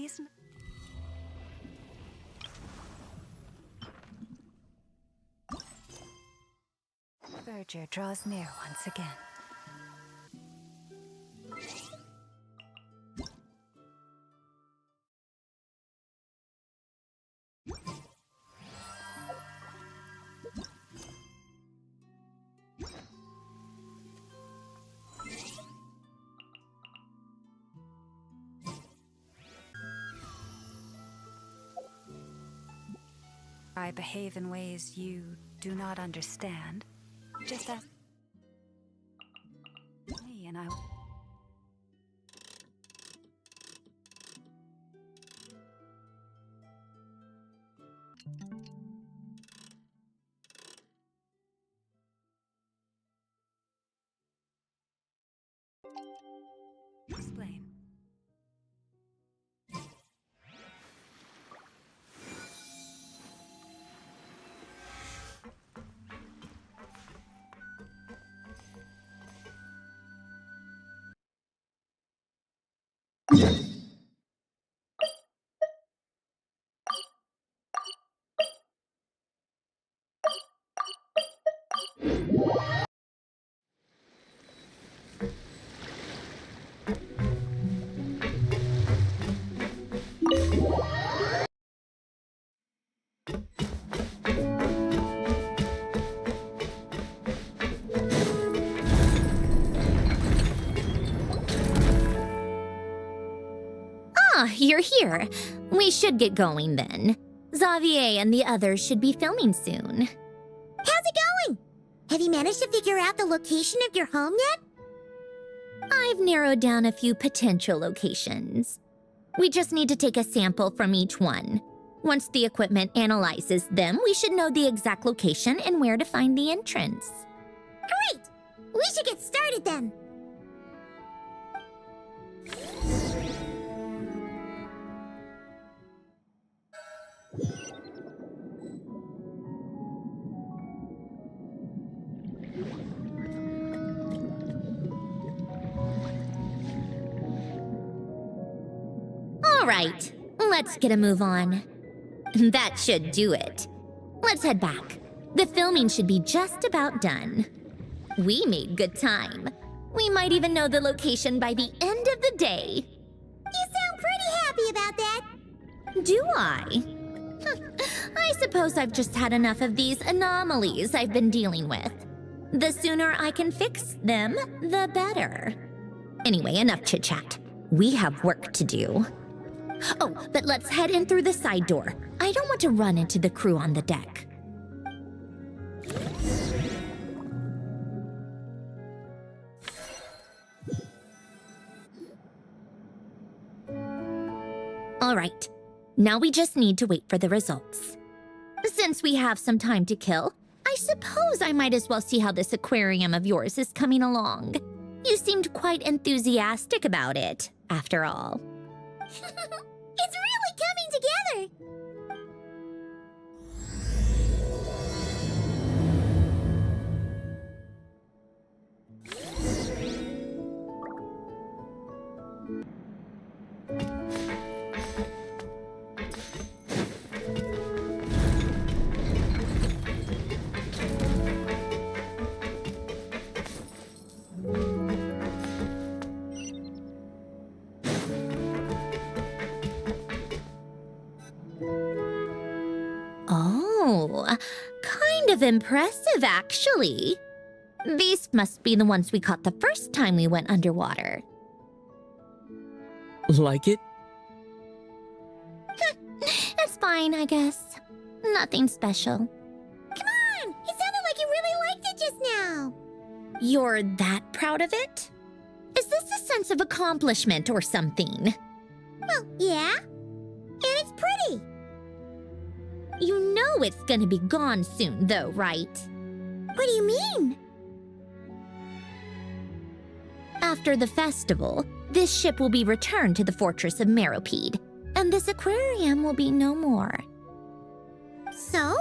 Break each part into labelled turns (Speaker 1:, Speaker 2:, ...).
Speaker 1: Please. Verger draws near once again. I behave in ways you do not understand. Just ask me and I will. Explain.
Speaker 2: You're here. We should get going then. Xavier and the others should be filming soon.
Speaker 3: How's it going? Have you managed to figure out the location of your home yet?
Speaker 2: I've narrowed down a few potential locations. We just need to take a sample from each one. Once the equipment analyzes them, we should know the exact location and where to find the entrance.
Speaker 3: Great! We should get started then.
Speaker 2: All right, let's get a move on. That should do it. Let's head back. The filming should be just about done. We made good time. We might even know the location by the end of the day.
Speaker 3: You sound pretty happy about that.
Speaker 2: Do I? I suppose I've just had enough of these anomalies I've been dealing with. The sooner I can fix them, the better. Anyway, enough chit-chat. We have work to do. Oh, but let's head in through the side door. I don't want to run into the crew on the deck. All right, now we just need to wait for the results. Since we have some time to kill, I suppose I might as well see how this aquarium of yours is coming along. You seemed quite enthusiastic about it, after all.
Speaker 3: It's really coming together!
Speaker 2: Oh, kind of impressive, actually. These must be the ones we caught the first time we went underwater.
Speaker 4: Like it?
Speaker 2: It's fine, I guess. Nothing special.
Speaker 3: Come on! It sounded like you really liked it just now!
Speaker 2: You're that proud of it? Is this a sense of accomplishment or something?
Speaker 3: Well, yeah. And it's pretty.
Speaker 2: You know it's gonna be gone soon, though, right?
Speaker 3: What do you mean?
Speaker 2: After the festival, this ship will be returned to the fortress of Meropide, and this aquarium will be no more.
Speaker 3: So?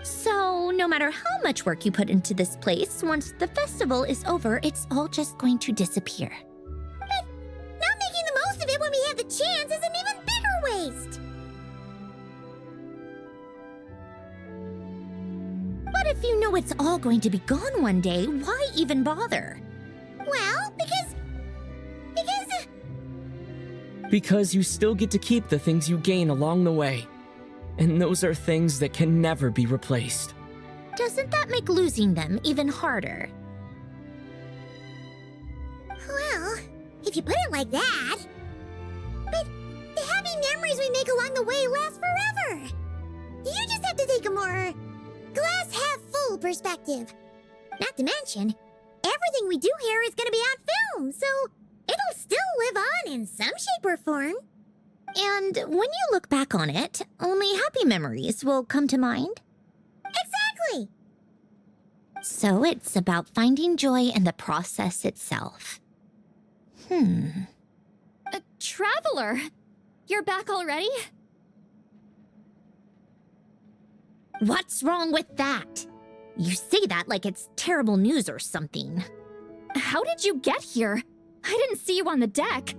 Speaker 2: So, no matter how much work you put into this place, once the festival is over, it's all just going to disappear. If you know it's all going to be gone one day, why even bother?
Speaker 3: Well, because...
Speaker 4: Because you still get to keep the things you gain along the way. And those are things that can never be replaced.
Speaker 2: Doesn't that make losing them even harder?
Speaker 3: Well, if you put it like that... But the happy memories we make along the way last forever. You just have to take a more glass-half-full perspective. Not to mention, everything we do here is going to be on film, so it'll still live on in some shape or form.
Speaker 2: And when you look back on it, only happy memories will come to mind?
Speaker 3: Exactly!
Speaker 2: So it's about finding joy in the process itself.
Speaker 5: Traveler! You're back already?
Speaker 2: What's wrong with that? You say that like it's terrible news or something.
Speaker 5: How did you get here? I didn't see you on the deck.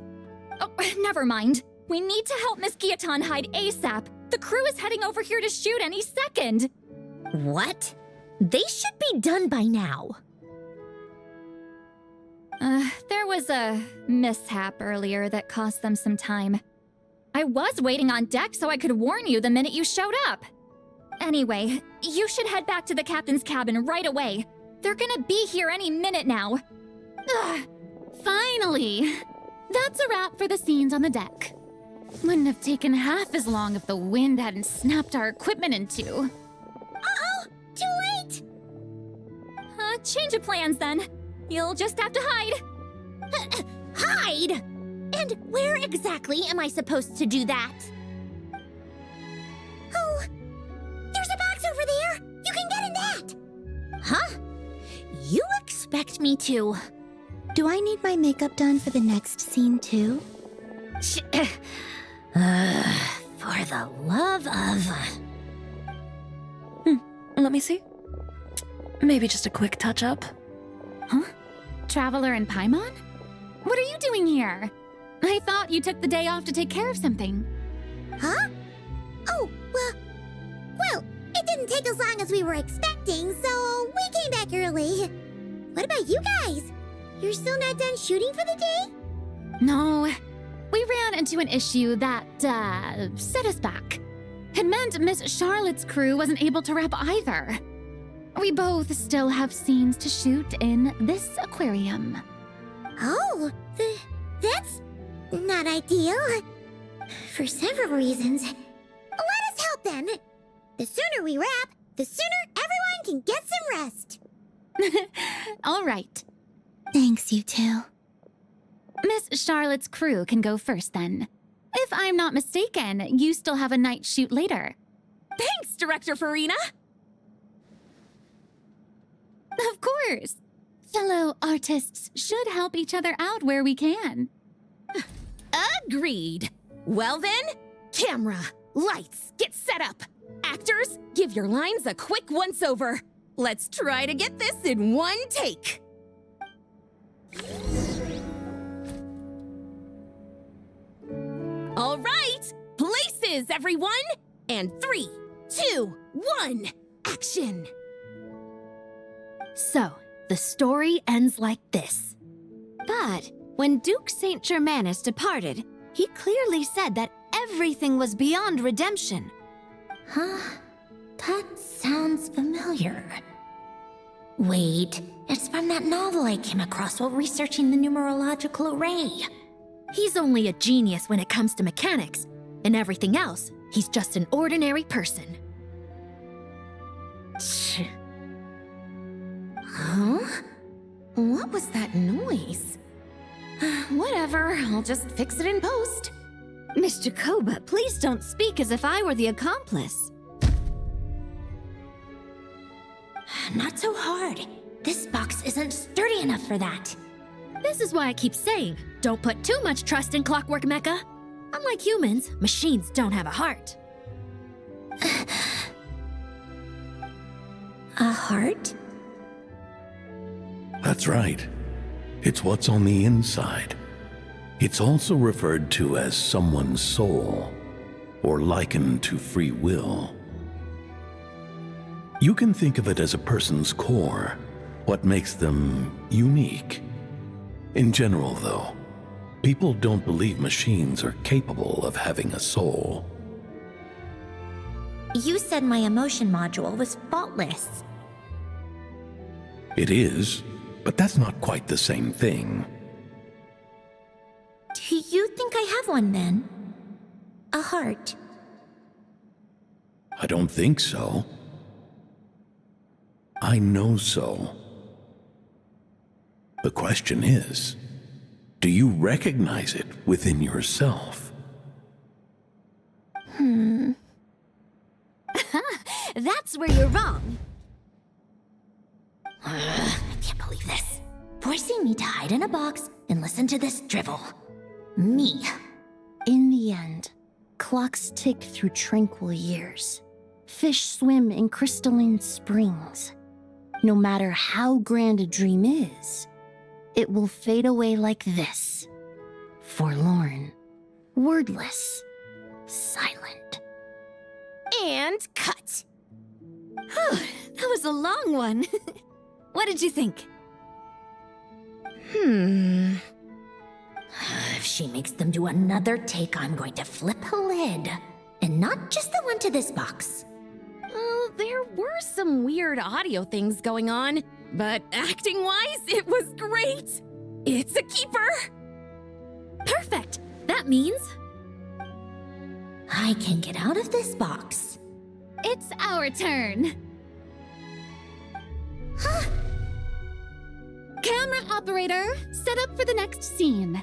Speaker 5: Oh, never mind. We need to help Miss Guillotin hide ASAP. The crew is heading over here to shoot any second.
Speaker 2: What? They should be done by now.
Speaker 5: There was a mishap earlier that cost them some time. I was waiting on deck so I could warn you the minute you showed up. Anyway, you should head back to the captain's cabin right away. They're gonna be here any minute now.
Speaker 6: Ugh, finally! That's a wrap for the scenes on the deck. Wouldn't have taken half as long if the wind hadn't snapped our equipment in two.
Speaker 3: Uh-oh! Too late!
Speaker 5: Change of plans then. You'll just have to hide.
Speaker 2: Hide? And where exactly am I supposed to do that?
Speaker 3: Oh, there's a box over there! You can get in that!
Speaker 2: Huh? You expect me to...
Speaker 7: Do I need my makeup done for the next scene too?
Speaker 2: For the love of...
Speaker 8: Let me see. Maybe just a quick touch-up.
Speaker 6: Huh? Traveler and Paimon? What are you doing here? I thought you took the day off to take care of something.
Speaker 3: Huh? Oh, well, it didn't take as long as we were expecting, so we came back early. What about you guys? You're still not done shooting for the day?
Speaker 6: No, we ran into an issue that, set us back. It meant Miss Charlotte's crew wasn't able to wrap either. We both still have scenes to shoot in this aquarium.
Speaker 3: Oh, that's not ideal. For several reasons. Let us help then. The sooner we wrap, the sooner everyone can get some rest.
Speaker 6: All right.
Speaker 7: Thanks, you two.
Speaker 6: Miss Charlotte's crew can go first then. If I'm not mistaken, you still have a night shoot later.
Speaker 8: Thanks, Director Farina!
Speaker 6: Of course. Fellow artists should help each other out where we can.
Speaker 8: Agreed. Well then, camera, lights, get set up. Actors, give your lines a quick once-over. Let's try to get this in one take. All right, places, everyone! And 3, 2, 1, action!
Speaker 9: So, the story ends like this. But when Duke Saint Germanus departed, he clearly said that everything was beyond redemption.
Speaker 2: Huh? That sounds familiar. Wait, it's from that novel I came across while researching the numerological array.
Speaker 9: He's only a genius when it comes to mechanics. In everything else, he's just an ordinary person.
Speaker 8: Huh? What was that noise? Whatever, I'll just fix it in post.
Speaker 9: Mr. Koba, please don't speak as if I were the accomplice.
Speaker 2: Not so hard. This box isn't sturdy enough for that.
Speaker 9: This is why I keep saying, don't put too much trust in Clockwork Mecha. Unlike humans, machines don't have a heart.
Speaker 2: A heart?
Speaker 10: That's right. It's what's on the inside. It's also referred to as someone's soul, or likened to free will. You can think of it as a person's core, what makes them unique. In general, though, people don't believe machines are capable of having a soul.
Speaker 2: You said my emotion module was faultless.
Speaker 10: It is, but that's not quite the same thing.
Speaker 2: Do you think I have one then? A heart?
Speaker 10: I don't think so. I know so. The question is, do you recognize it within yourself?
Speaker 9: That's where you're wrong.
Speaker 2: I can't believe this. Forcing me to hide in a box and listen to this drivel. Me.
Speaker 11: In the end, clocks tick through tranquil years. Fish swim in crystalline springs. No matter how grand a dream is, it will fade away like this. Forlorn, wordless, silent.
Speaker 8: And cut.
Speaker 9: That was a long one. What did you think?
Speaker 2: If she makes them do another take, I'm going to flip a lid. And not just the one to this box.
Speaker 8: There were some weird audio things going on, but acting-wise, it was great. It's a keeper.
Speaker 5: Perfect! That means
Speaker 2: I can get out of this box.
Speaker 5: it's our turn. Camera operator, set up for the next scene.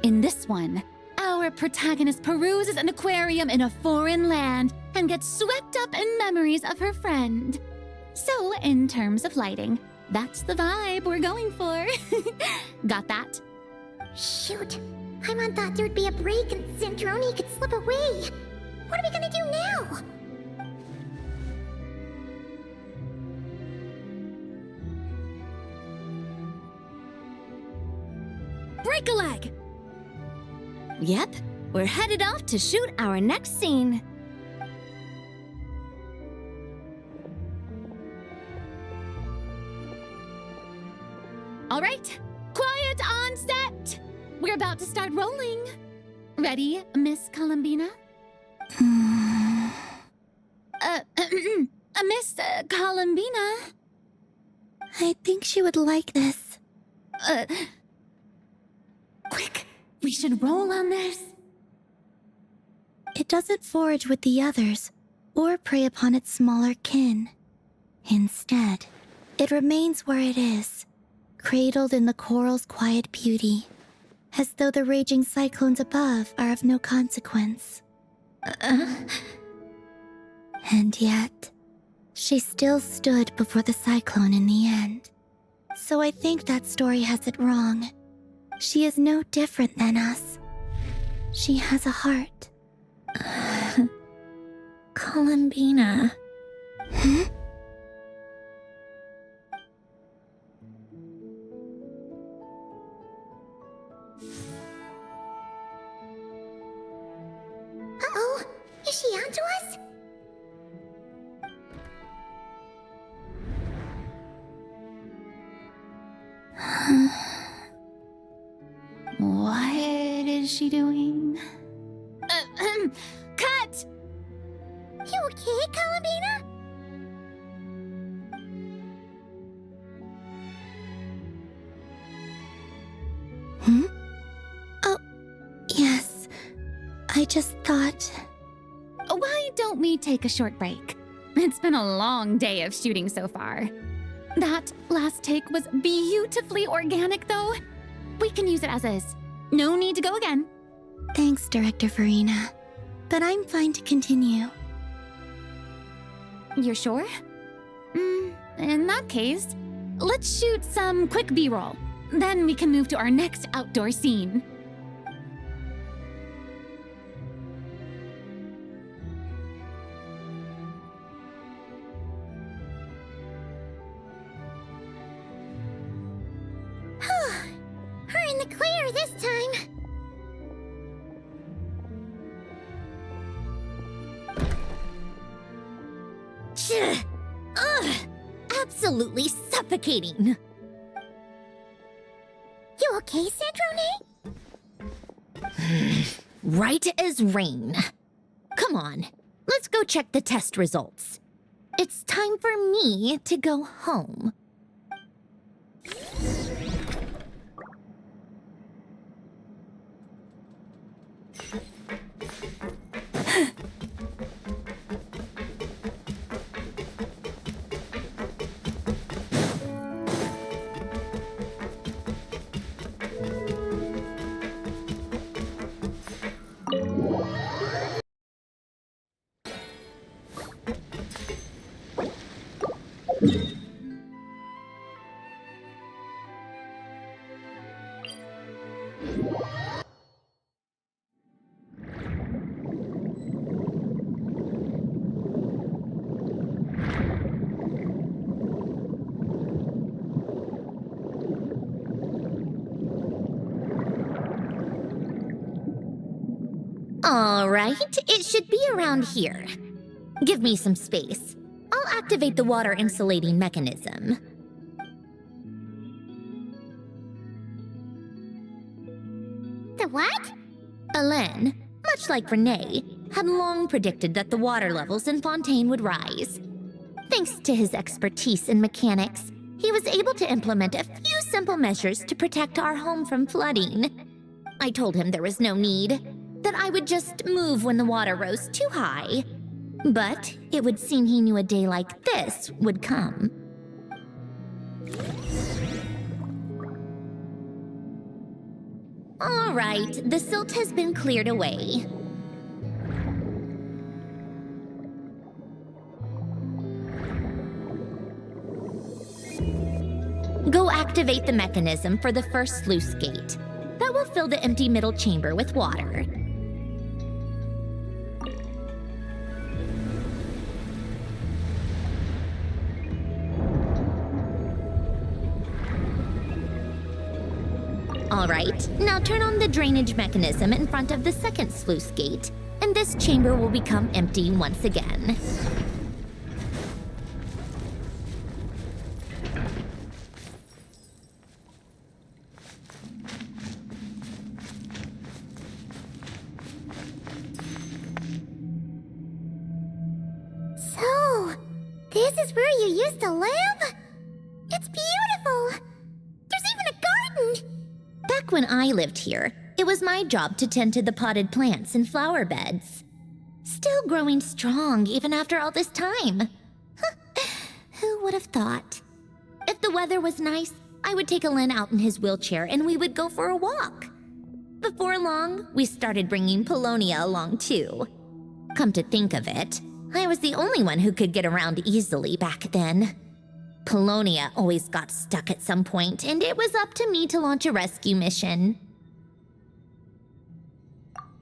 Speaker 5: In this one, our protagonist peruses an aquarium in a foreign land and gets swept up in memories of her friend. So, in terms of lighting, that's the vibe we're going for. Got that?
Speaker 3: Shoot. Paimon thought there would be a break and Zandroni could slip away. What are we gonna do now?
Speaker 5: Break a leg!
Speaker 9: Yep, we're headed off to shoot our next scene.
Speaker 5: All right, quiet on set. We're about to start rolling. Ready, Miss Columbina? Miss Columbina?
Speaker 7: I think she would like this.
Speaker 5: Quick, we should roll on this.
Speaker 7: It doesn't forage with the others, or prey upon its smaller kin. Instead, it remains where it is, cradled in the coral's quiet beauty, as though the raging cyclones above are of no consequence. And yet, she still stood before the cyclone in the end. So I think that story has it wrong. She is no different than us. She has a heart.
Speaker 2: Columbina.
Speaker 3: Uh-oh. Is she onto us?
Speaker 6: What is she doing?
Speaker 5: Cut!
Speaker 3: You okay, Columbina?
Speaker 7: Oh, yes. I just thought...
Speaker 5: Why don't we take a short break? It's been a long day of shooting so far. That last take was beautifully organic, though. We can use it as is. No need to go again.
Speaker 7: Thanks, Director Farina. But I'm fine to continue.
Speaker 5: You're sure? In that case, let's shoot some quick B-roll. Then we can move to our next outdoor scene.
Speaker 3: We're in the clear this time.
Speaker 2: Ugh! Absolutely suffocating.
Speaker 3: You okay, Sandrone?
Speaker 2: Right as rain. Come on, let's go check the test results. It's time for me to go home. All right, it should be around here. Give me some space. I'll activate the water insulating mechanism.
Speaker 3: The what?
Speaker 2: Alain, much like Renee, had long predicted that the water levels in Fontaine would rise. Thanks to his expertise in mechanics, he was able to implement a few simple measures to protect our home from flooding. I told him there was no need, that I would just move when the water rose too high. But it would seem he knew a day like this would come. All right, the silt has been cleared away. Go activate the mechanism for the first sluice gate. That will fill the empty middle chamber with water. All right, now turn on the drainage mechanism in front of the second sluice gate, and this chamber will become empty once again.
Speaker 3: So, this is where you used to live? It's beautiful! There's even a garden!
Speaker 2: Back when I lived here, it was my job to tend to the potted plants and flower beds. Still growing strong even after all this time. Who would have thought? If the weather was nice, I would take Alain out in his wheelchair and we would go for a walk. Before long, we started bringing Polonia along too. Come to think of it, I was the only one who could get around easily back then. Polonia always got stuck at some point, and it was up to me to launch a rescue mission.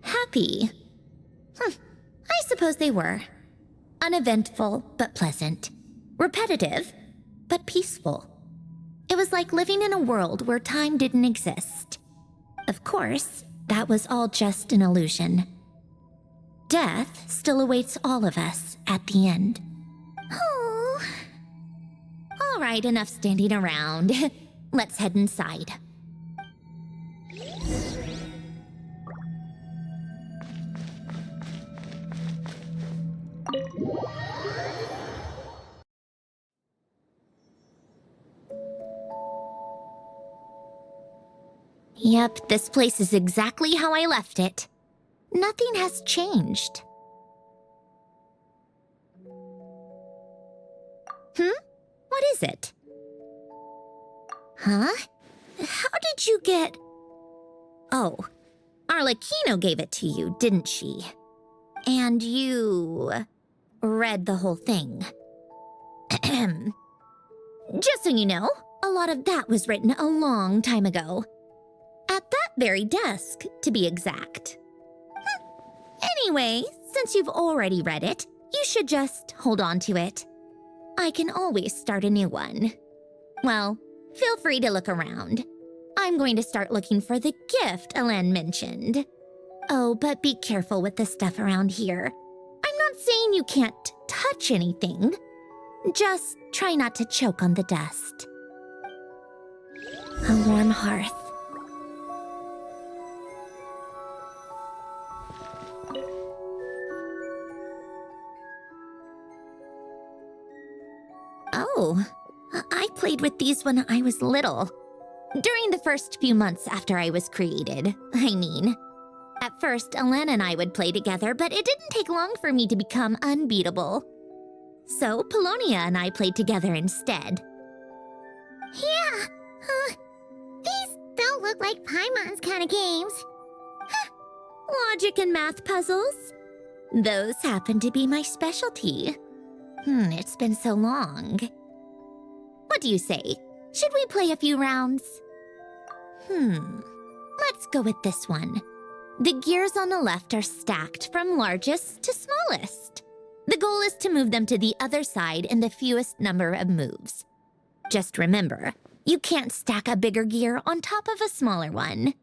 Speaker 2: Happy? I suppose they were. Uneventful, but pleasant. Repetitive, but peaceful. It was like living in a world where time didn't exist. Of course, that was all just an illusion. Death still awaits all of us at the end. Oh. All right, enough standing around. Let's head inside. Yep, this place is exactly how I left it. Nothing has changed. What is it? Huh? How did you get... Oh, Arlecchino gave it to you, didn't she? And you... read the whole thing. Just so you know, a lot of that was written a long time ago. At that very desk, to be exact. Anyway, since you've already read it, you should just hold on to it. I can always start a new one. Well, feel free to look around. I'm going to start looking for the gift Alain mentioned. Oh, but be careful with the stuff around here. I'm not saying you can't touch anything, Just try not to choke on the dust. A warm hearth. Oh, I played with these when I was little. During the first few months after I was created, I mean. At first, Alen and I would play together, but it didn't take long for me to become unbeatable. So, Polonia and I played together instead.
Speaker 3: Yeah, these don't look like Paimon's kind of games.
Speaker 2: Logic and math puzzles? Those happen to be my specialty. It's been so long. What do you say? Should we play a few rounds? Let's go with this one. The gears on the left are stacked from largest to smallest. The goal is to move them to the other side in the fewest number of moves. Just remember, you can't stack a bigger gear on top of a smaller one.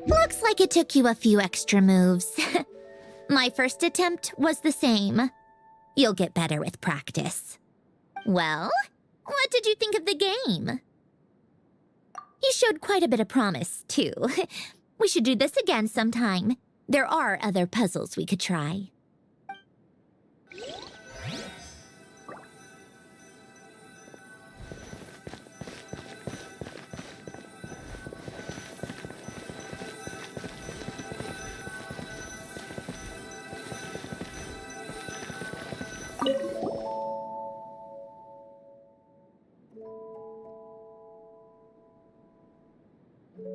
Speaker 2: Looks like it took you a few extra moves. My first attempt was the same. You'll get better with practice. Well, what did you think of the game? You showed quite a bit of promise, too. We should do this again sometime. There are other puzzles we could try.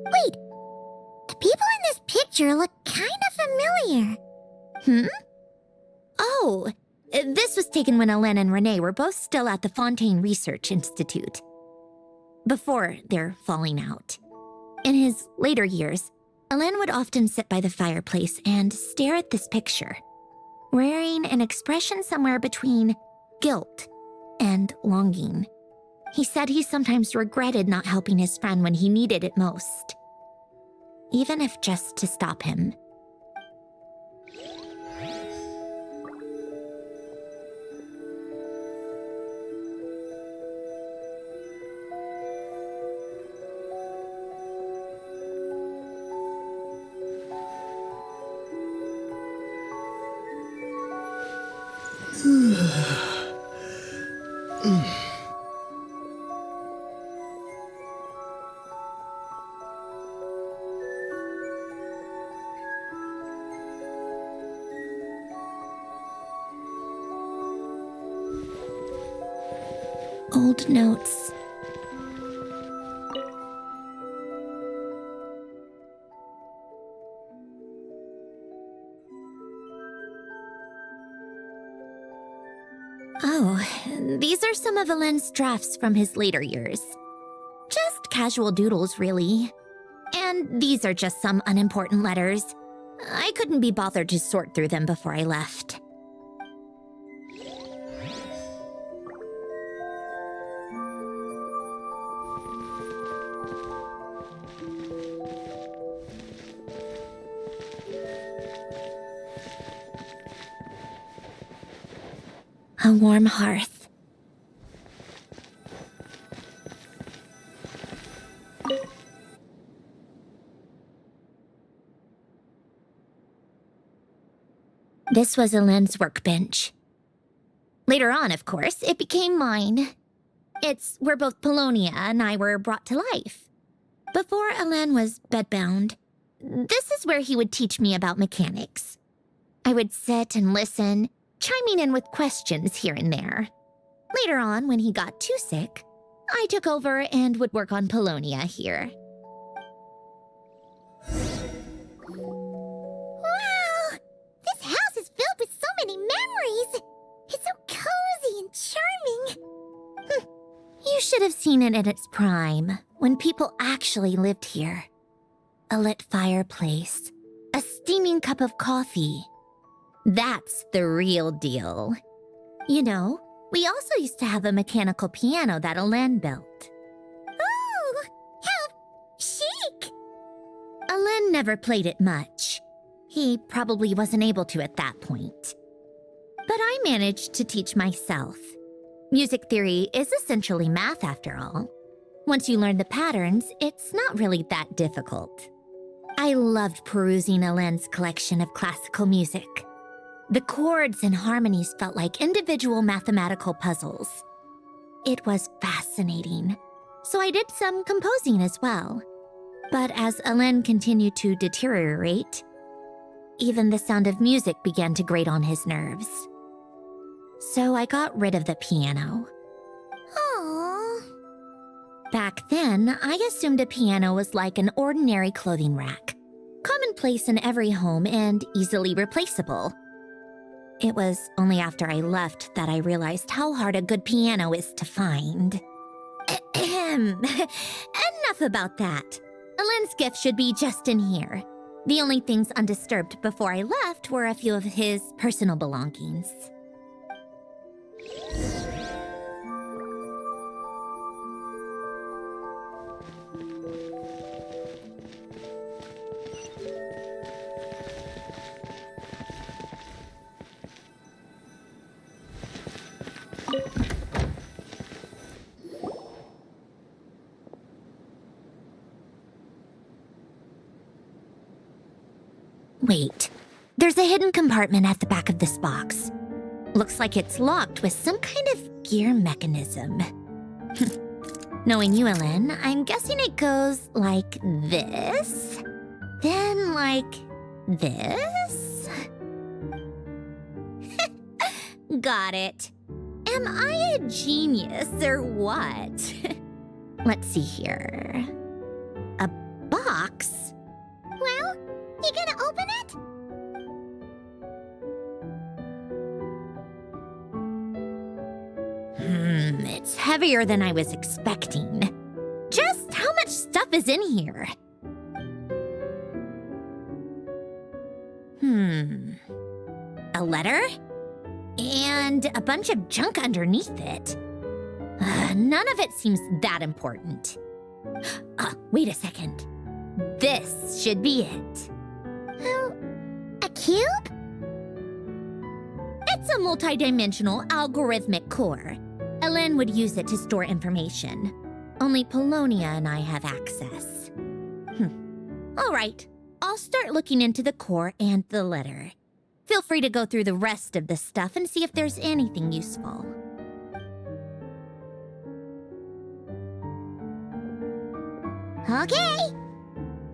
Speaker 3: Wait, the people in this picture look kind of familiar.
Speaker 2: Oh, this was taken when Alen and Renee were both still at the Fontaine Research Institute. Before their falling out. In his later years, Alen would often sit by the fireplace and stare at this picture, wearing an expression somewhere between guilt and longing. He said he sometimes regretted not helping his friend when he needed it most, even if just to stop him.
Speaker 7: Old notes.
Speaker 2: Oh, these are some of Alen's drafts from his later years. Just casual doodles, really. And these are just some unimportant letters. I couldn't be bothered to sort through them before I left. A warm hearth. This was Alen's workbench. Later on, of course, it became mine. It's where both Polonia and I were brought to life. Before Alen was bedbound, this is where he would teach me about mechanics. I would sit and listen, chiming in with questions here and there. Later on, when he got too sick, I took over and would work on Polonia here.
Speaker 3: Wow! This house is filled with so many memories! It's so cozy and charming!
Speaker 2: You should have seen it in its prime, when people actually lived here. A lit fireplace, a steaming cup of coffee. That's the real deal. You know, we also used to have a mechanical piano that Alen built.
Speaker 3: Ooh! How chic!
Speaker 2: Alen never played it much. He probably wasn't able to at that point. But I managed to teach myself. Music theory is essentially math after all. Once you learn the patterns, it's not really that difficult. I loved perusing Alen's collection of classical music. The chords and harmonies felt like individual mathematical puzzles. It was fascinating, so I did some composing as well. But as Alen continued to deteriorate, even the sound of music began to grate on his nerves. So I got rid of the piano.
Speaker 3: Aww.
Speaker 2: Back then, I assumed a piano was like an ordinary clothing rack, commonplace in every home and easily replaceable. It was only after I left that I realized how hard a good piano is to find. Enough about that. Alen's gift should be just in here. The only things undisturbed before I left were a few of his personal belongings. Wait, there's a hidden compartment at the back of this box. Looks like it's locked with some kind of gear mechanism. Knowing you, Alen, I'm guessing it goes like this, then like this. Got it. Am I a genius or what? Let's see here. A box?
Speaker 3: Well, you gonna open it?
Speaker 2: It's heavier than I was expecting. Just how much stuff is in here? A letter? And a bunch of junk underneath it. None of it seems that important. Wait a second. This should be it.
Speaker 3: A cube?
Speaker 2: It's a multi-dimensional algorithmic core. Alen would use it to store information. Only Polonia and I have access. All right, I'll start looking into the core and the letter. Feel free to go through the rest of this stuff and see if there's anything useful.
Speaker 3: Okay.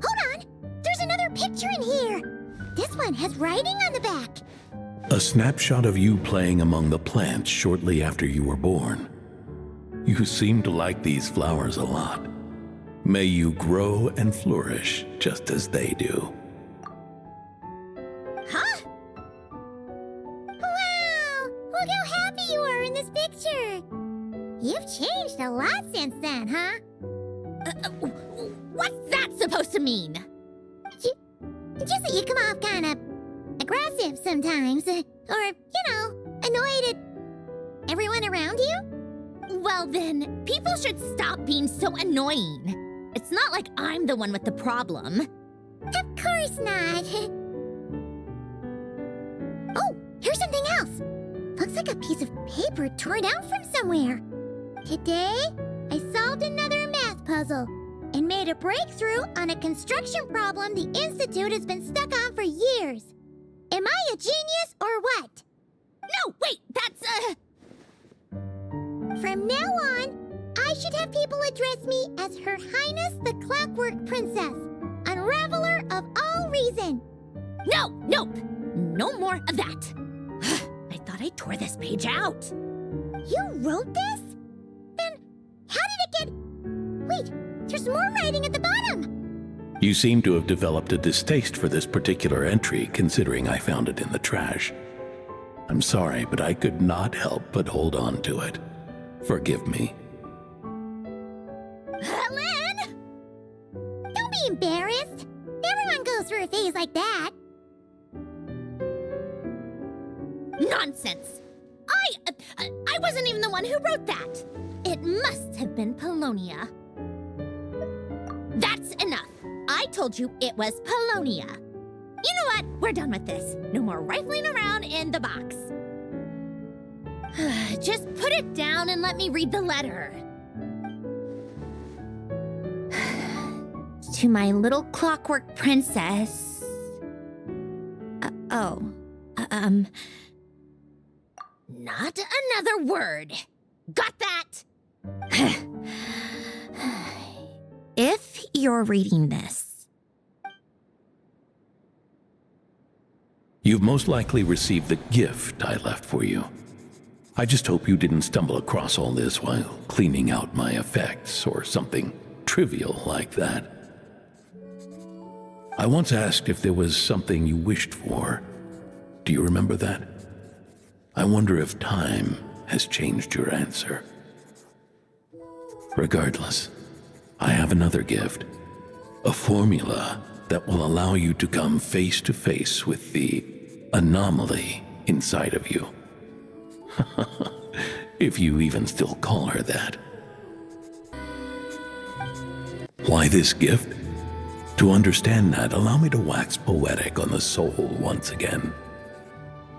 Speaker 3: Hold on. There's another picture in here. This one has writing on the back.
Speaker 10: A snapshot of you playing among the plants shortly after you were born. You seem to like these flowers a lot. May you grow and flourish just as they do.
Speaker 3: Huh? Wow! Look how happy you are in this picture. You've changed a lot since then, huh?
Speaker 2: What's that supposed to mean?
Speaker 3: Just that you come off kind of aggressive sometimes, or, annoyed at everyone around you?
Speaker 2: Well then, people should stop being so annoying. It's not like I'm the one with the problem.
Speaker 3: Of course not. Oh, here's something else. Looks like a piece of paper torn out from somewhere. Today, I solved another math puzzle and made a breakthrough on a construction problem the Institute has been stuck on for years. Am I a genius or what?
Speaker 2: No, wait, that's
Speaker 3: From now on, I should have people address me as Her Highness the Clockwork Princess, Unraveler of all reason.
Speaker 2: Nope. No more of that. I thought I tore this page out.
Speaker 3: You wrote this? Then how did it get... Wait, there's more writing at the bottom.
Speaker 10: You seem to have developed a distaste for this particular entry, considering I found it in the trash. I'm sorry, but I could not help but hold on to it. Forgive me.
Speaker 3: Lynn! Don't be embarrassed. Everyone goes through a phase like that.
Speaker 2: Nonsense! I wasn't even the one who wrote that. It must have been Polonia. That's enough. I told you it was Polonia. You know what? We're done with this. No more rifling around in the box. Just put it down and let me read the letter. To my little clockwork princess. Not another word. Got that? If you're reading this,
Speaker 10: You've most likely received the gift I left for you. I just hope you didn't stumble across all this while cleaning out my effects or something trivial like that. I once asked if there was something you wished for. Do you remember that? I wonder if time has changed your answer. Regardless, I have another gift. A formula that will allow you to come face to face with the anomaly inside of you. If you even still call her that. Why this gift? To understand that, allow me to wax poetic on the soul once again.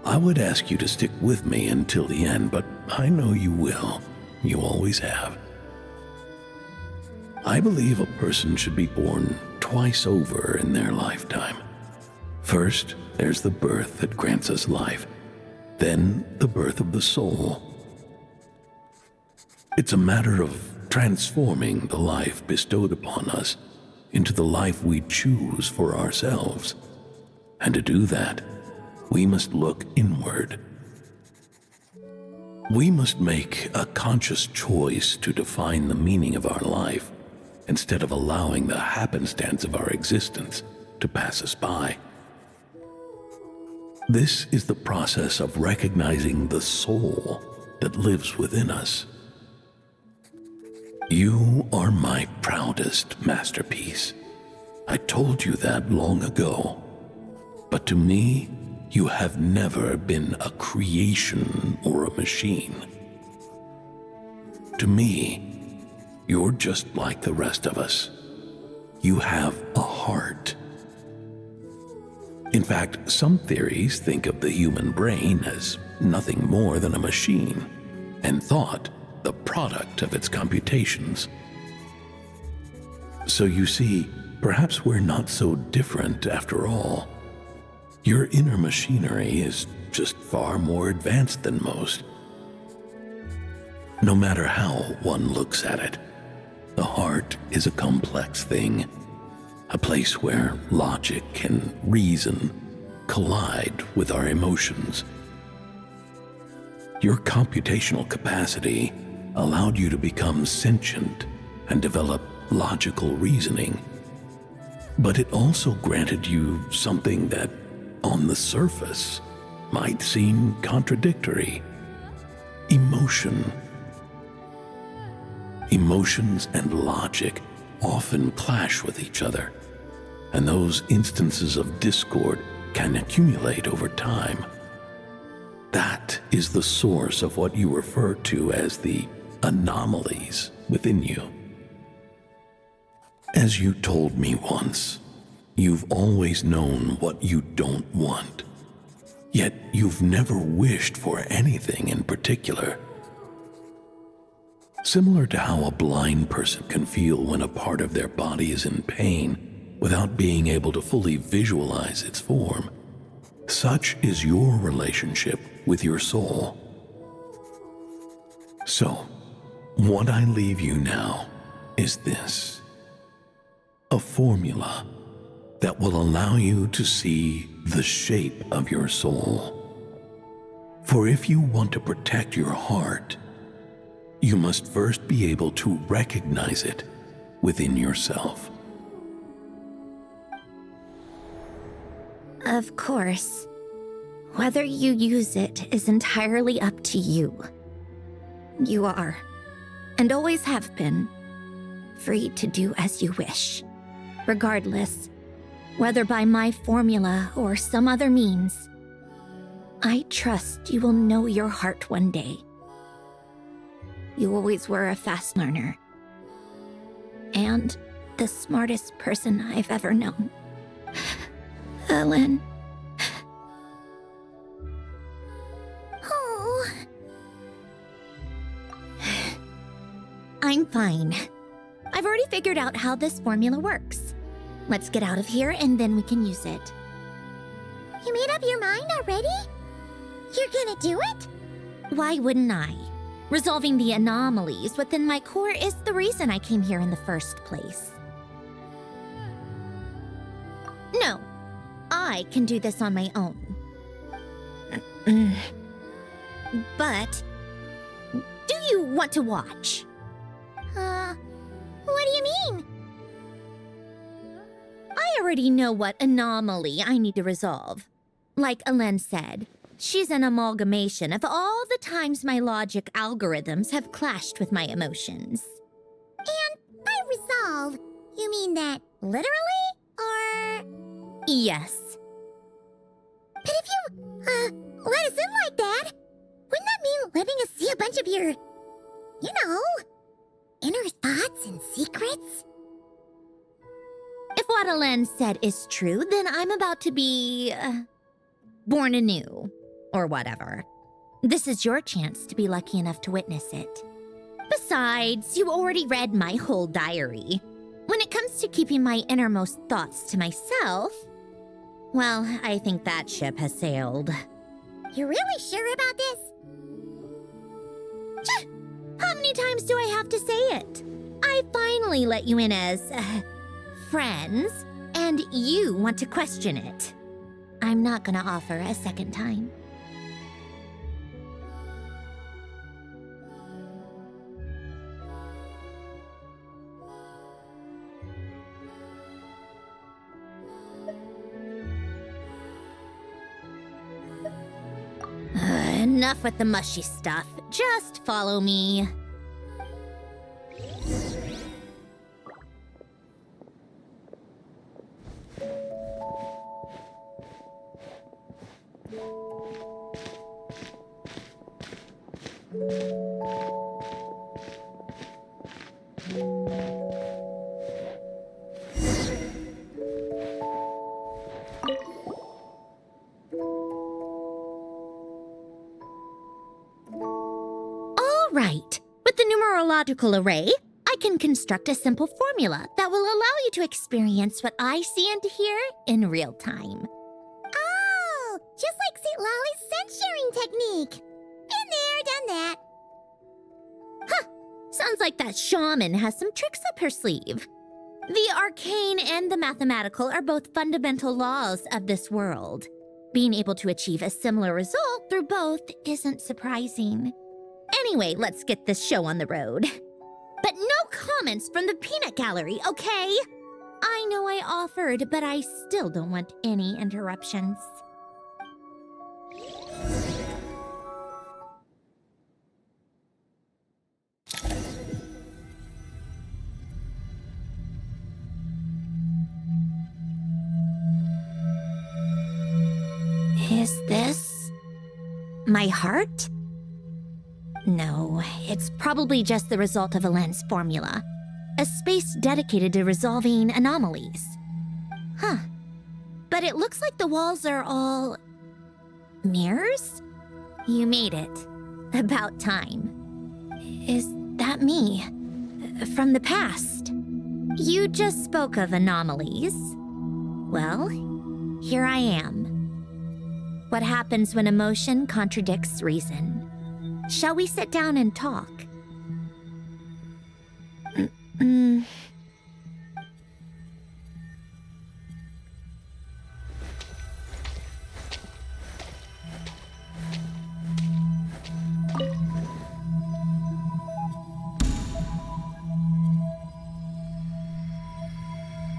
Speaker 10: I would ask you to stick with me until the end, but I know you will. You always have. I believe a person should be born twice over in their lifetime. First, there's the birth that grants us life. Then, the birth of the soul. It's a matter of transforming the life bestowed upon us into the life we choose for ourselves. And to do that, we must look inward. We must make a conscious choice to define the meaning of our life instead of allowing the happenstance of our existence to pass us by. This is the process of recognizing the soul that lives within us. You are my proudest masterpiece. I told you that long ago. But to me, you have never been a creation or a machine. To me, you're just like the rest of us. You have a heart. In fact, some theories think of the human brain as nothing more than a machine, and thought the product of its computations. So you see, perhaps we're not so different after all. Your inner machinery is just far more advanced than most. No matter how one looks at it, the heart is a complex thing, a place where logic and reason collide with our emotions. Your computational capacity allowed you to become sentient and develop logical reasoning. But it also granted you something that, on the surface, might seem contradictory: emotion. Emotions and logic often clash with each other, and those instances of discord can accumulate over time. That is the source of what you refer to as the anomalies within you. As you told me once, you've always known what you don't want, yet you've never wished for anything in particular. Similar to how a blind person can feel when a part of their body is in pain without being able to fully visualize its form, such is your relationship with your soul. So, what I leave you now is this: a formula that will allow you to see the shape of your soul. For if you want to protect your heart, you must first be able to recognize it within yourself.
Speaker 2: Of course. Whether you use it is entirely up to you. You are, and always have been, free to do as you wish. Regardless, whether by my formula or some other means, I trust you will know your heart one day. You always were a fast learner, and the smartest person I've ever known. Ellen.
Speaker 3: Oh.
Speaker 2: I'm fine. I've already figured out how this formula works. Let's get out of here and then we can use it.
Speaker 3: You made up your mind already? You're gonna do it?
Speaker 2: Why wouldn't I? Resolving the anomalies within my core is the reason I came here in the first place. No, I can do this on my own. But, do you want to watch?
Speaker 3: What do you mean?
Speaker 2: I already know what anomaly I need to resolve. Like Alen said, she's an amalgamation of all the times my logic algorithms have clashed with my emotions.
Speaker 3: And by resolve, you mean that literally, or...?
Speaker 2: Yes.
Speaker 3: But if you, let us in like that, wouldn't that mean letting us see a bunch of your, inner thoughts and secrets?
Speaker 2: If what Alen said is true, then I'm about to be... born anew, or whatever. This is your chance to be lucky enough to witness it. Besides, you already read my whole diary. When it comes to keeping my innermost thoughts to myself, well, I think that ship has sailed.
Speaker 3: You're really sure about this?
Speaker 2: How many times do I have to say it? I finally let you in as, friends, and you want to question it. I'm not gonna offer a second time. Enough with the mushy stuff. Just follow me. Right. With the numerological array, I can construct a simple formula that will allow you to experience what I see and hear in real time.
Speaker 3: sharing technique. Been there, done that.
Speaker 2: Sounds like that shaman has some tricks up her sleeve. The arcane and the mathematical are both fundamental laws of this world. Being able to achieve a similar result through both isn't surprising. Anyway, let's get this show on the road. But no comments from the peanut gallery, okay? I know I offered, but I still don't want any interruptions. Is this my heart? No, it's probably just the result of a lens formula. A space dedicated to resolving anomalies. Huh. But it looks like the walls are all... mirrors? You made it. About time. Is that me? From the past? You just spoke of anomalies. Well, here I am. What happens when emotion contradicts reason? Shall we sit down and talk?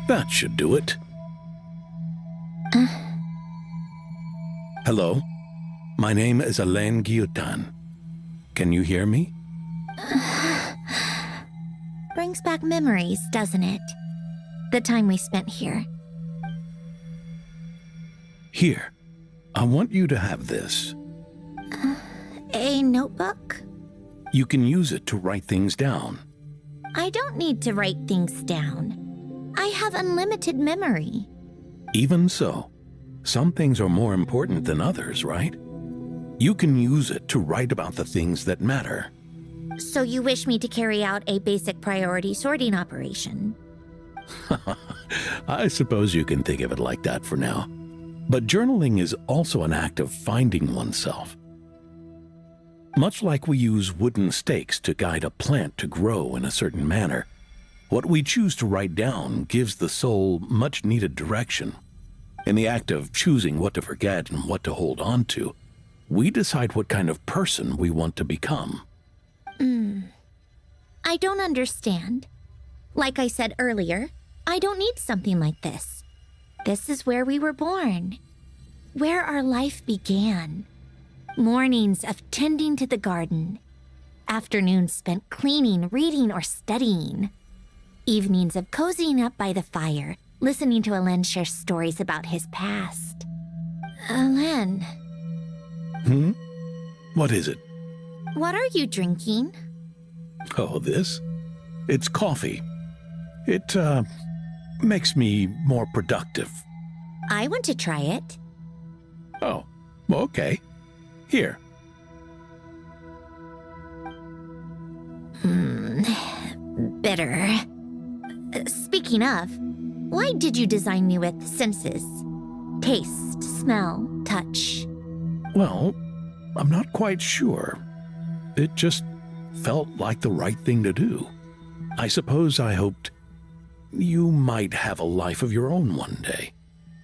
Speaker 10: That should do it. Hello, my name is Alain Guillotin. Can you hear me?
Speaker 2: Brings back memories, doesn't it? The time we spent here.
Speaker 10: Here, I want you to have this.
Speaker 2: A notebook?
Speaker 10: You can use it to write things down.
Speaker 2: I don't need to write things down. I have unlimited memory.
Speaker 10: Even so, some things are more important than others, right? You can use it to write about the things that matter.
Speaker 2: So you wish me to carry out a basic priority sorting operation?
Speaker 10: I suppose you can think of it like that for now. But journaling is also an act of finding oneself. Much like we use wooden stakes to guide a plant to grow in a certain manner, what we choose to write down gives the soul much-needed direction. In the act of choosing what to forget and what to hold on to, we decide what kind of person we want to become.
Speaker 2: I don't understand. Like I said earlier, I don't need something like this. This is where we were born, where our life began. Mornings of tending to the garden, afternoons spent cleaning, reading, or studying, evenings of cozying up by the fire, listening to Alain share stories about his past. Alain.
Speaker 10: What is it?
Speaker 2: What are you drinking?
Speaker 10: Oh, this? It's coffee. It, makes me more productive.
Speaker 2: I want to try it.
Speaker 10: Oh, okay. Here.
Speaker 2: Bitter. Speaking of, why did you design me with senses? Taste, smell, touch.
Speaker 10: Well, I'm not quite sure. It just felt like the right thing to do. I suppose I hoped you might have a life of your own one day,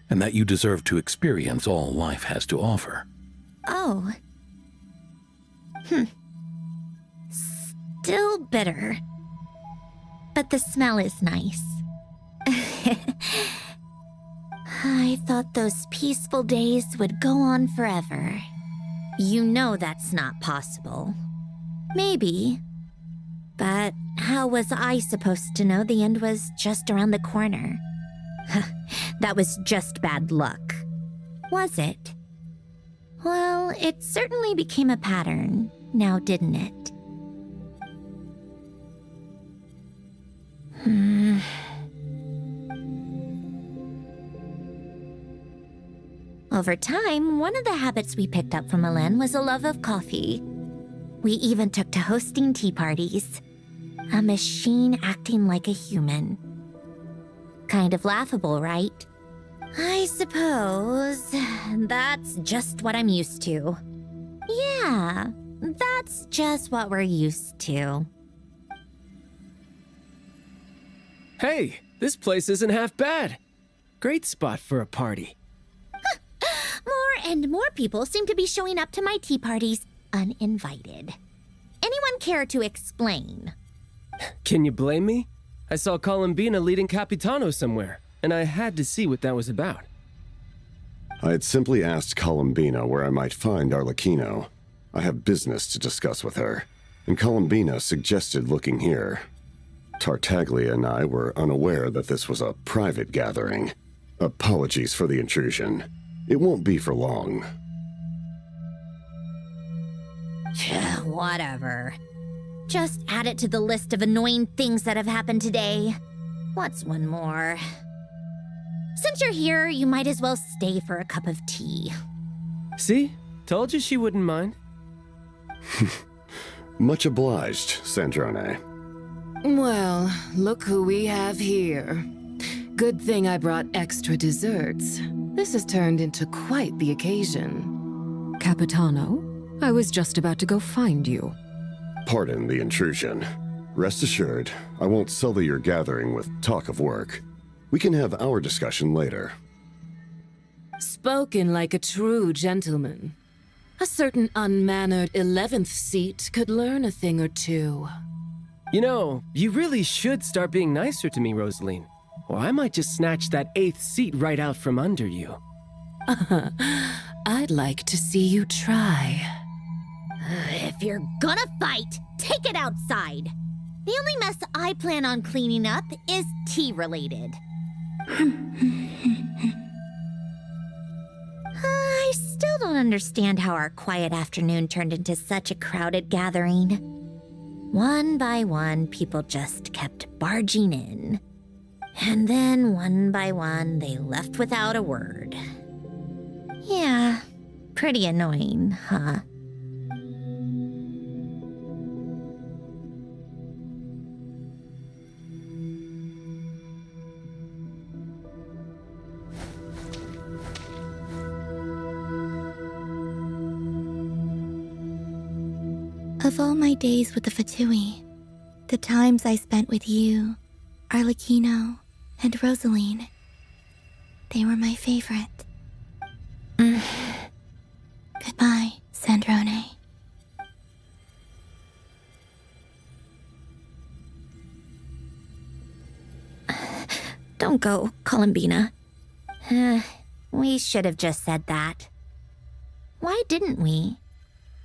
Speaker 10: and that you deserve to experience all life has to offer.
Speaker 2: Oh. Still bitter. But the smell is nice. I thought those peaceful days would go on forever. You know that's not possible. Maybe. But how was I supposed to know the end was just around the corner? That was just bad luck. Was it? Well, it certainly became a pattern, now didn't it? Over time, one of the habits we picked up from Alain was a love of coffee. We even took to hosting tea parties. A machine acting like a human. Kind of laughable, right? I suppose That's just what I'm used to. Yeah, that's just what we're used to.
Speaker 12: Hey, this place isn't half bad. Great spot for a party.
Speaker 2: More and more people seem to be showing up to my tea parties uninvited. Anyone care to explain?
Speaker 12: Can you blame me? I saw Columbina leading Capitano somewhere, and I had to see what that was about.
Speaker 13: I had simply asked Columbina where I might find Arlecchino. I have business to discuss with her, and Columbina suggested looking here. Tartaglia and I were unaware that this was a private gathering. Apologies for the intrusion. It won't be for long.
Speaker 2: Whatever. Just add it to the list of annoying things that have happened today. What's one more? Since you're here, you might as well stay for a cup of tea.
Speaker 12: See? Told you she wouldn't mind.
Speaker 13: Much obliged, Sandrone.
Speaker 14: Well, look who we have here. Good thing I brought extra desserts. This has turned into quite the occasion. Capitano, I was just about to go find you.
Speaker 13: Pardon the intrusion. Rest assured, I won't sully your gathering with talk of work. We can have our discussion later.
Speaker 14: Spoken like a true gentleman. A certain unmannered 11th seat could learn a thing or two.
Speaker 12: You know, you really should start being nicer to me, Rosaline. Or I might just snatch that 8th seat right out from under you.
Speaker 14: I'd like to see you try.
Speaker 2: If you're gonna fight, take it outside. The only mess I plan on cleaning up is tea-related. I still don't understand how our quiet afternoon turned into such a crowded gathering. One by one, people just kept barging in. And then, one by one, they left without a word. Yeah, pretty annoying, huh?
Speaker 7: Of all my days with the Fatui, the times I spent with you, Arlecchino, and Rosaline, they were my favorite. Goodbye, Sandrone.
Speaker 2: Don't go, Columbina. We should have just said that. Why didn't we?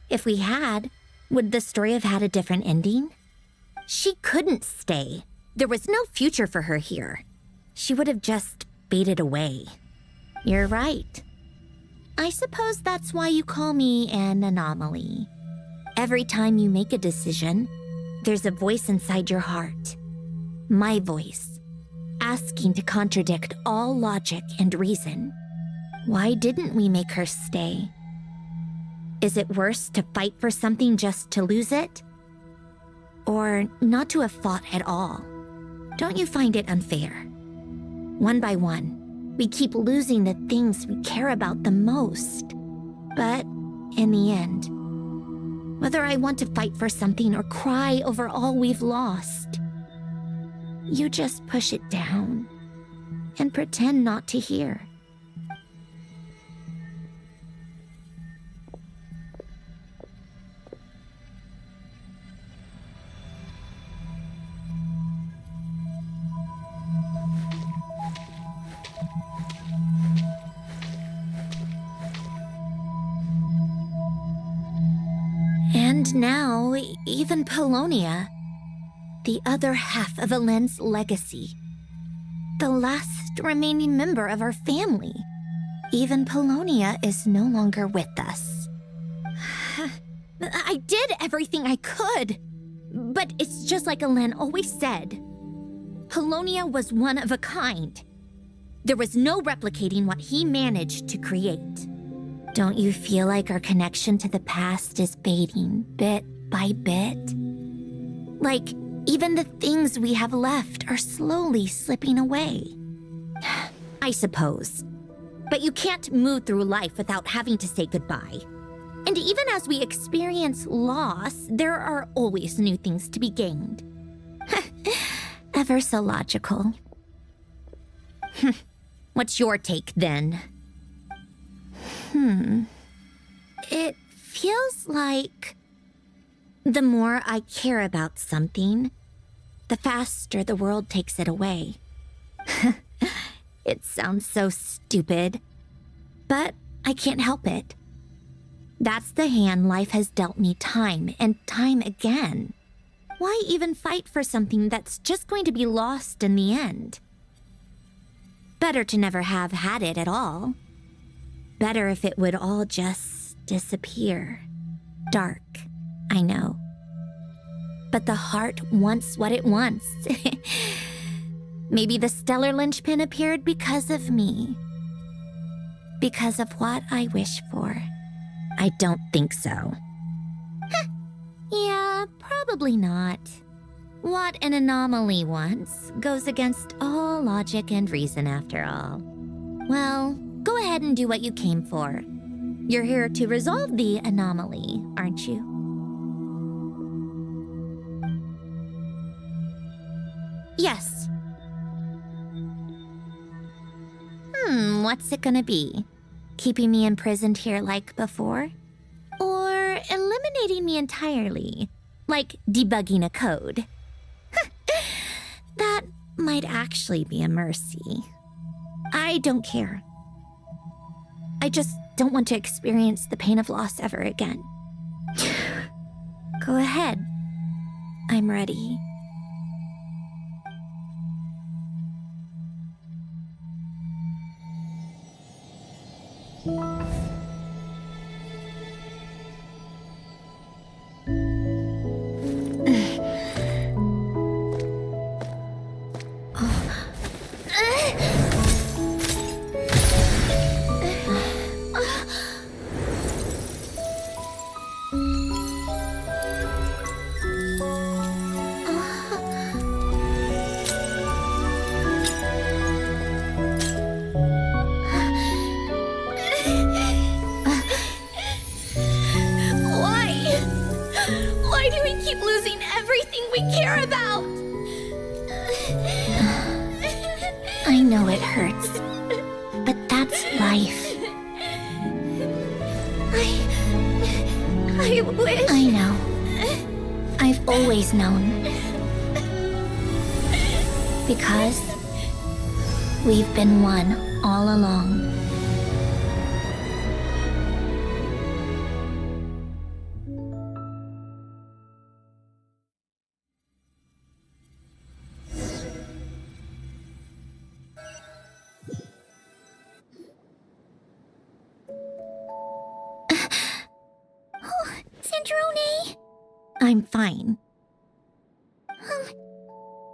Speaker 2: If we had, would the story have had a different ending? She couldn't stay. There was no future for her here. She would have just faded away. You're right. I suppose that's why you call me an anomaly. Every time you make a decision, there's a voice inside your heart. My voice, asking to contradict all logic and reason. Why didn't we make her stay? Is it worse to fight for something just to lose it? Or not to have fought at all? Don't you find it unfair? One by one, we keep losing the things we care about the most. But in the end, whether I want to fight for something or cry over all we've lost, you just push it down and pretend not to hear. And now, even Polonia, the other half of Elend's legacy, the last remaining member of our family, even Polonia is no longer with us. I did everything I could, but it's just like Elend always said. Polonia was one of a kind. There was no replicating what he managed to create. Don't you feel like our connection to the past is fading bit by bit? Like, even the things we have left are slowly slipping away. I suppose. But you can't move through life without having to say goodbye. And even as we experience loss, there are always new things to be gained. Ever so logical. What's your take, then? It feels like the more I care about something, the faster the world takes it away. It sounds so stupid, but I can't help it. That's the hand life has dealt me time and time again. Why even fight for something that's just going to be lost in the end? Better to never have had it at all. Better if it would all just disappear. Dark, I know. But the heart wants what it wants. Maybe the stellar linchpin appeared because of me. Because of what I wish for. I don't think so. Yeah, probably not. What an anomaly wants goes against all logic and reason after all. Well, go ahead and do what you came for. You're here to resolve the anomaly, aren't you? Yes. What's it gonna be? Keeping me imprisoned here like before? Or eliminating me entirely, like debugging a code? That might actually be a mercy. I don't care. I just don't want to experience the pain of loss ever again. Go ahead. I'm ready. Why do we keep losing everything we care about? I know it hurts, but that's life. I wish... I know. I've always known. Because we've been one all along.
Speaker 3: Sandrone?
Speaker 2: I'm fine.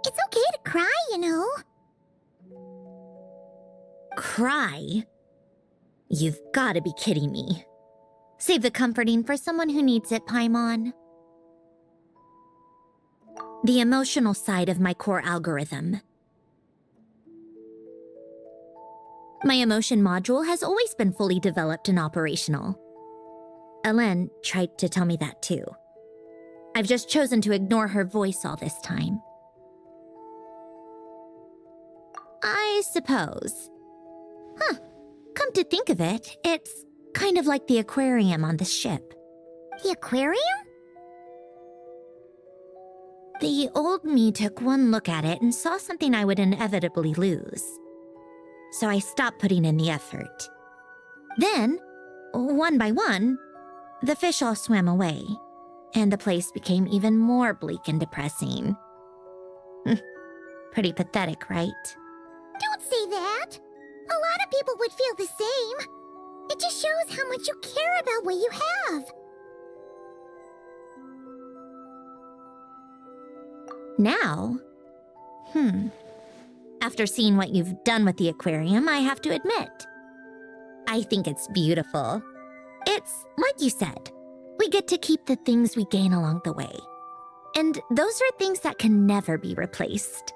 Speaker 3: It's okay to cry, you know.
Speaker 2: Cry? You've got to be kidding me. Save the comforting for someone who needs it, Paimon. The emotional side of my core algorithm. My emotion module has always been fully developed and operational. Ellen tried to tell me that too. I've just chosen to ignore her voice all this time. I suppose. Come to think of it, it's kind of like the aquarium on the ship.
Speaker 3: The aquarium?
Speaker 2: The old me took one look at it and saw something I would inevitably lose. So I stopped putting in the effort. Then, one by one, the fish all swam away, and the place became even more bleak and depressing. Pretty pathetic, right?
Speaker 3: Don't say that. A lot of people would feel the same. It just shows how much you care about what you have.
Speaker 2: Now? After seeing what you've done with the aquarium, I have to admit, I think it's beautiful. It's like you said, we get to keep the things we gain along the way. And those are things that can never be replaced,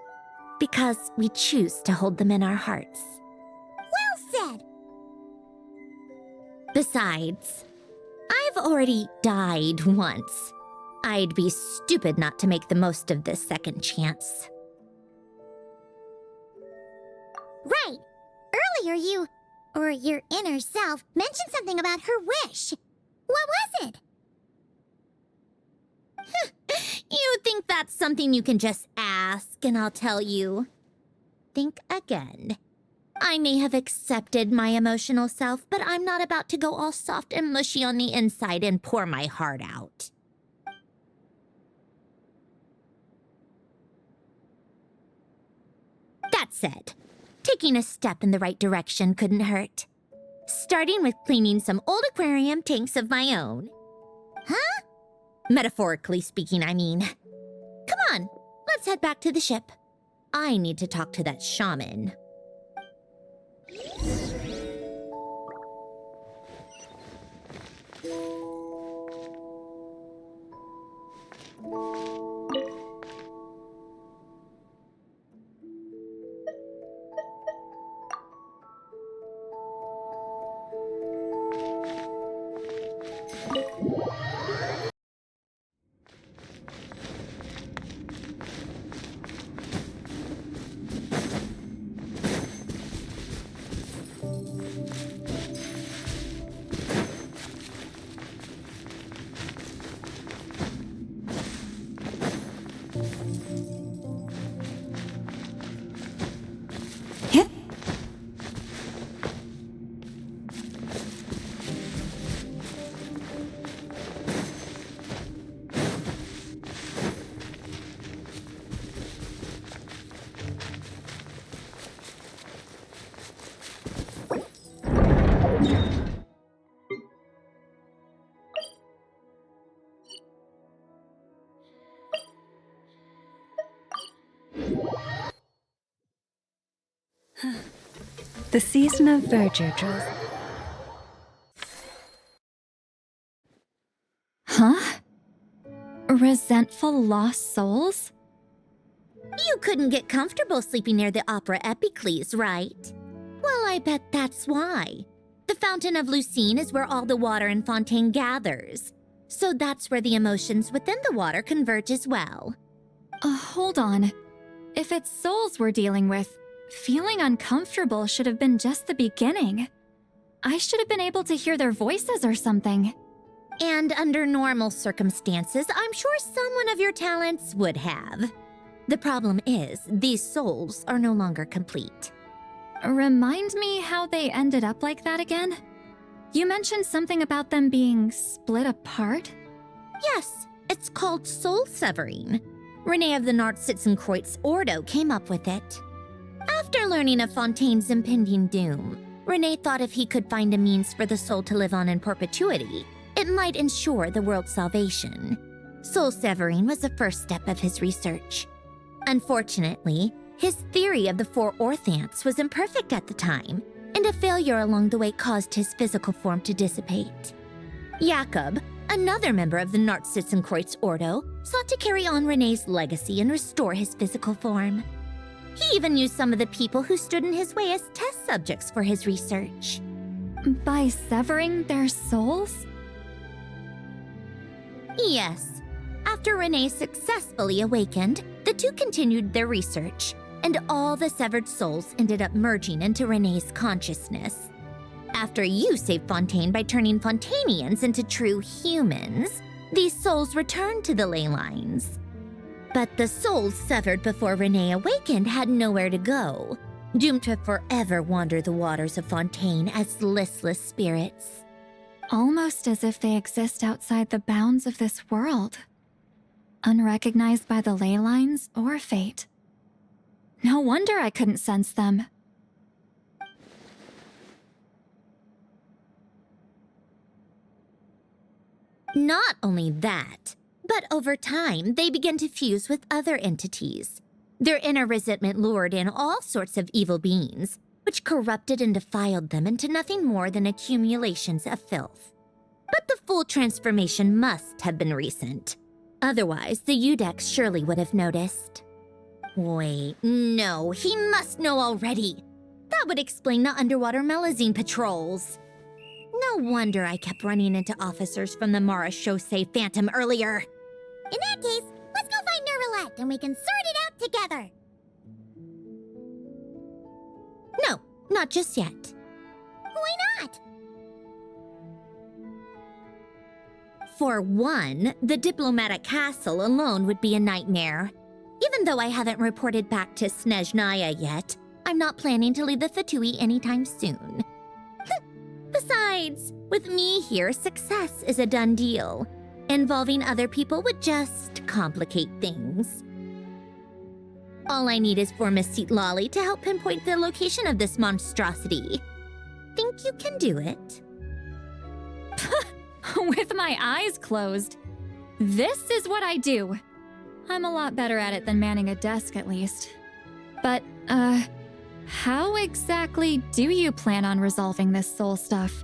Speaker 2: because we choose to hold them in our hearts.
Speaker 3: Well said.
Speaker 2: Besides, I've already died once. I'd be stupid not to make the most of this second chance.
Speaker 3: Right. Earlier you, or your inner self, mentioned something about her wish. What was it?
Speaker 2: You think that's something you can just ask and I'll tell you? Think again. I may have accepted my emotional self, but I'm not about to go all soft and mushy on the inside and pour my heart out. That said, taking a step in the right direction couldn't hurt. Starting with cleaning some old aquarium tanks of my own. Huh? Metaphorically speaking, I mean. Come on, let's head back to the ship. I need to talk to that shaman.
Speaker 1: The season of verdure draws.
Speaker 5: Huh? Resentful lost souls?
Speaker 2: You couldn't get comfortable sleeping near the Opera Epicles, right? Well, I bet that's why. The Fountain of Lucine is where all the water in Fontaine gathers. So that's where the emotions within the water converge as well.
Speaker 5: Hold on. If it's souls we're dealing with, feeling uncomfortable should have been just the beginning. I should have been able to hear their voices or something.
Speaker 2: And under normal circumstances, I'm sure someone of your talents would have. The problem is, these souls are no longer complete.
Speaker 5: Remind me how they ended up like that again? You mentioned something about them being split apart?
Speaker 2: Yes, it's called soul severing. Renee of the Nartsitzenkreuz Ordo came up with it. After learning of Fontaine's impending doom, Renee thought if he could find a means for the soul to live on in perpetuity, it might ensure the world's salvation. Soul severing was the first step of his research. Unfortunately, his theory of the four orthants was imperfect at the time, and a failure along the way caused his physical form to dissipate. Jakob, another member of the Nartsitzenkreuz Ordo, sought to carry on Renee's legacy and restore his physical form. He even used some of the people who stood in his way as test subjects for his research.
Speaker 5: By severing their souls?
Speaker 2: Yes. After Renee successfully awakened, the two continued their research, and all the severed souls ended up merging into Renee's consciousness. After you saved Fontaine by turning Fontainians into true humans, these souls returned to the ley lines. But the souls severed before Renee awakened had nowhere to go, doomed to forever wander the waters of Fontaine as listless spirits.
Speaker 5: Almost as if they exist outside the bounds of this world. Unrecognized by the ley lines or fate. No wonder I couldn't sense them.
Speaker 2: Not only that, but over time, they began to fuse with other entities. Their inner resentment lured in all sorts of evil beings, which corrupted and defiled them into nothing more than accumulations of filth. But the full transformation must have been recent. Otherwise, the Udex surely would have noticed. Wait, no, he must know already. That would explain the underwater melazine patrols. No wonder I kept running into officers from the Mara Chaussee Phantom earlier.
Speaker 3: In that case, let's go find Nervalette and we can sort it out together.
Speaker 2: No, not just yet.
Speaker 3: Why not?
Speaker 2: For one, the diplomatic castle alone would be a nightmare. Even though I haven't reported back to Snezhnaya yet, I'm not planning to leave the Fatui anytime soon. Besides, with me here, success is a done deal. Involving other people would just complicate things. All I need is for Miss Lolly to help pinpoint the location of this monstrosity. Think you can do it?
Speaker 5: With my eyes closed. This is what I do. I'm a lot better at it than manning a desk, at least. But, how exactly do you plan on resolving this soul stuff?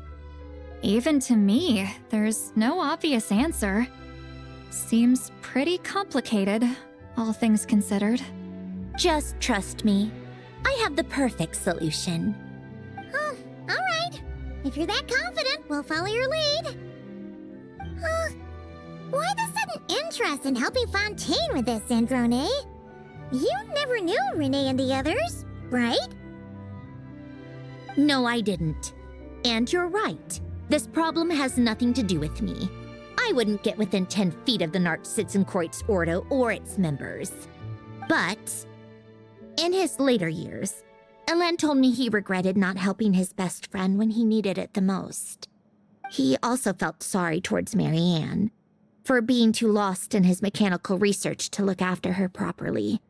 Speaker 5: Even to me, there's no obvious answer. Seems pretty complicated, all things considered.
Speaker 2: Just trust me. I have the perfect solution.
Speaker 3: Oh, all right. If you're that confident, we'll follow your lead. Why the sudden interest in helping Fontaine with this, Androne? You never knew Renee and the others, right?
Speaker 2: No, I didn't. And you're right. This problem has nothing to do with me. I wouldn't get within 10 feet of the Nartsitzenkreuz Ordo or its members. But in his later years, Elen told me he regretted not helping his best friend when he needed it the most. He also felt sorry towards Marianne for being too lost in his mechanical research to look after her properly.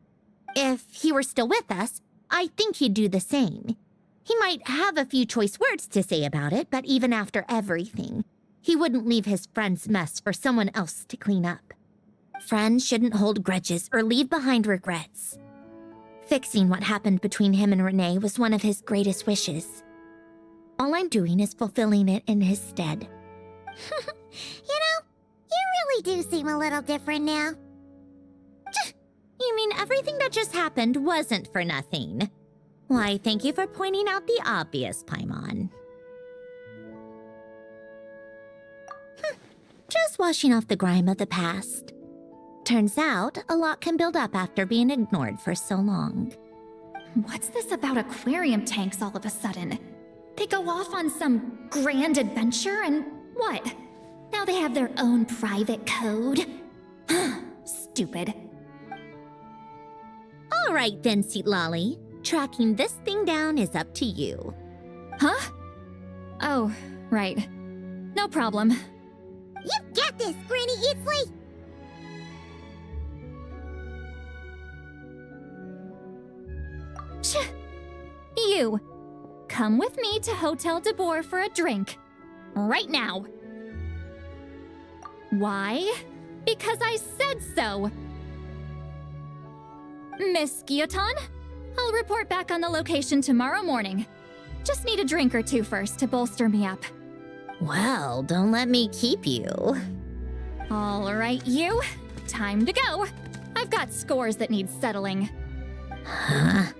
Speaker 2: If he were still with us, I think he'd do the same. He might have a few choice words to say about it, but even after everything, he wouldn't leave his friend's mess for someone else to clean up. Friends shouldn't hold grudges or leave behind regrets. Fixing what happened between him and Renee was one of his greatest wishes. All I'm doing is fulfilling it in his stead.
Speaker 3: You really do seem a little different now.
Speaker 2: You mean everything that just happened wasn't for nothing? Why, thank you for pointing out the obvious, Paimon. Just washing off the grime of the past. Turns out, a lot can build up after being ignored for so long.
Speaker 5: What's this about aquarium tanks all of a sudden? They go off on some grand adventure and what? Now they have their own private code? Stupid.
Speaker 2: All right then, Lolly. Tracking this thing down is up to you.
Speaker 5: Huh? Oh, right. No problem.
Speaker 3: You got this, Granny Eatsley!
Speaker 5: You, come with me to Hotel de Boer for a drink. Right now. Why? Because I said so. Miss Guillotin, I'll report back on the location tomorrow morning. Just need a drink or two first to bolster me up.
Speaker 2: Well, don't let me keep you.
Speaker 5: All right, you. Time to go. I've got scores that need settling.
Speaker 2: Huh?